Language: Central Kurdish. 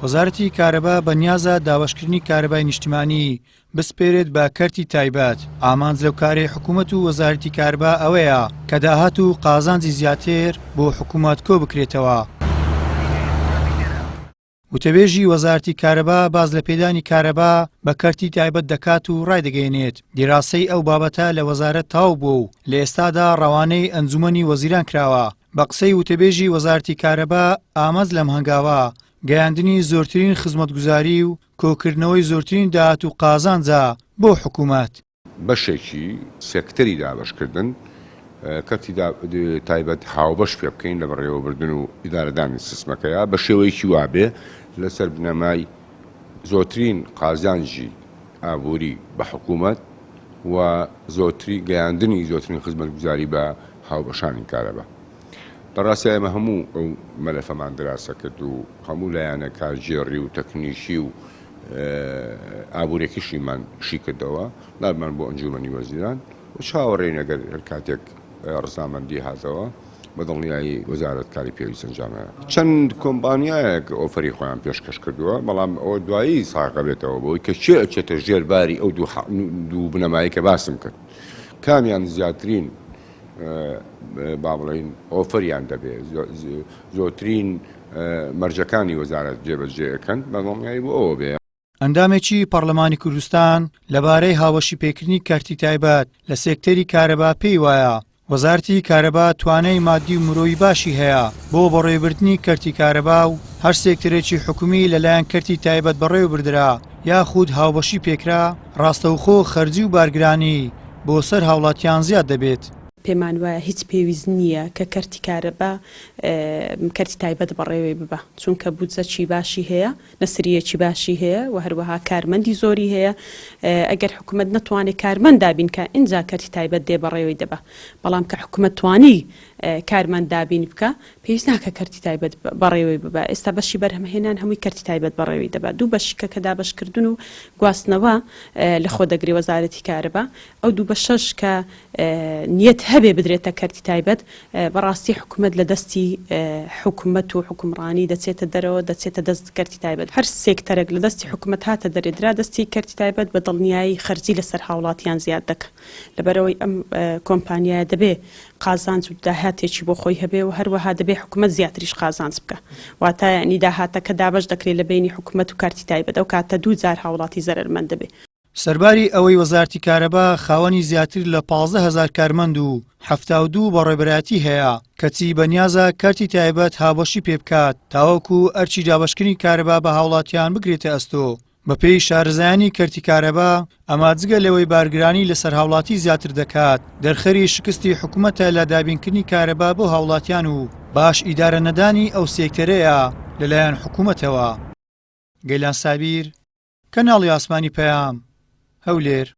وەزارەتی کارەبا بەنیازە داوەشکردنی کارەبای نیشتیمانی بسپێرێت بە کەرتی تایبەت. ئامانج لەو کارەی حکوومەت و وەزارەتی کارەبا ئەوەیە کە داهات و قازانجی زیاتر بۆ حکوومەت کۆ بکرێتەوە. وتەبێژی وەزارەتی کارەبا باز لە پێدانی کارەبا بە کەرتی تایبەت دەکات و ڕایدەگەیەنێت. دیراسەی ئەو بابەتە لە وەزارەت تەواو بوو و لە ئێستادا ڕەوانەی ئەنجومەنی وەزیران کراوە. بە قسەی وتەبێژی وەزارەتی کارەبا ئامەز لەم هەنگاوە گەیاندنی زۆرترین خزمەتگوزاری و کۆکردنەوەی زۆرترین داهات و قازانجە بۆ حکوومەت. بەشێکی سێکتەری دابەشکردن کەرتی تایبەت هاوبەش پێ بکەین لە بەڕێوەبردن و ئیدارەدانی سیستمەکەیە بە شێوەیەکی وابێ لەسەر بنەمای زۆرترین قازانجی ئابووری بە حکوومەت و زۆرتری گەیاندنی زۆرترین خزمەتگوزاری بە هاوبەشانی کارەبا. بەڕاستی ئێمە هەموو ئەو مەلەفەمان دراسە کرد و هەموو لایەنە کارژێڕی و تەکنیشی و ئابوورێکیشیمان شی کردەوە لارمان بۆ ئەنجومەنی وەزیران و چاوەڕێین ئەگەر هەر کاتێک ڕزامەندی هاتەوە بە دڵنیایی وەزارەت کاری پێویست ئەنجامەیە. چەند کۆمپانیایەک ئۆفەری خۆیان پێشکەش کردووە بەڵام ئەوە دوایی ساغە بێتەوە بۆی کە چێ ئەچێتە ژێرباری ئەو دوو بنەمایی کە باسم کرد. کامیان زیاترین با بڵێن ئۆفەریان دەبێت زۆرترین مەرجەکانی وەزارەت جێبەجێەکەن بە دڵنیایی بۆ ئەوە بێ. ئەندامێکی پەرلەمانی کوردستان لەبارەی هاوبەشی پێکردنی کەرتی تایبەت لە سێکتەری کارەبا پێی وایە وەزارەتی کارەبا توانای مادی و مرۆیی باشی هەیە بۆ بەڕێوەبردننی کەرتی کارەبا و هەر سێکتەرێکی حکومی لەلایەن کەرتی تایبەت بەڕێوەبردرا یاخود هاوبەشی پێکرا ڕاستەوخۆ خەرجی و بارگرانی بۆ سەر هاوڵاتیان زیاد دەبێت. پێمان وایە هیچ پێویست نییە کە کەرتی کارەبا کەرتی تایبەت بەڕێوەی ببە چونکە بودجەی باشی هەیە نەسریەکی باشی هەیە و هەروەها کارمەندی زۆری هەیە. ئەگەر حکوومەت نەتوانێت کارمەند دابین کە ئینجا کەرتی تایبەت دێ بەڕێوەی دەبە بەڵام کە حکوومەت توانی کارمەند دابین بکە پێویست ناکە کەرتی تایبەت بەڕێوەی ببە. ئێستا بەشی بەرهەمهێنان هەمووی کەرتی تایبەت بەڕێوەی دەبە. دوو بەشیکە کە دابەشکردن و گواستنەوە لە خۆ دەگری وەزارەتی کارەبا ئەو دوو بەشەش کە نیەت هەبێ بدرێتە کەرتی تایبەت بەڕاستی حکوومەت لە دەستی حکوومەت و حکومڕانی دەچێتە دەرەوە دەچێتە دەست کەرتی تایبەت. هەر سێکتەرێک لە دەستی حکوومەت هاتە دەرێدرا دەستی کەرتی تایبەت بە دڵنیایی خەرجی لەسەر هاوڵاتیان زیاد دەکە لەبەرەوەی ئەم کۆمپانیایە دەبێ قازانج و داهاتێکی بۆ خۆی هەبێ و هەروەها دەبێ حکوومەت زیاتریش قازانج بکە واتە یعنی داهاتەکە دابەش دەکرێت لە بینی حکوومەت و کارتی تایبەت ئەو کاتە دوو جار هاوڵاتی زەرمەند دەبێ. سەرباری ئەوەی وەزارەتی کارەبا خاوەنی زیاتر لە 15,000 کارمەند و 72 بەڕێبەرایەتی هەیە کەچی بەنیازە کەرتی تایبەت هاوبەشی پێ بکات تاوەکو ئەرچی دابەشکردنی کارەبا بە هاوڵاتیان بگرێتە ئەستۆ. بەپێی شارەزایانی کەرتی کارەبا ئەما جگە لەوەی بارگرانی لەسەر هاوڵاتی زیاتر دەکات دەرخەری شکستی حکوومەتە لە دابینکردنی کارەبا بۆ هاوڵاتیان و باش ئیدارە نەدانی ئەو سێکتەرەیە لەلایەن حکوومەتەوە. گەیلان سابیر، کەناڵی ئاسمانی پەیام، هەولێر.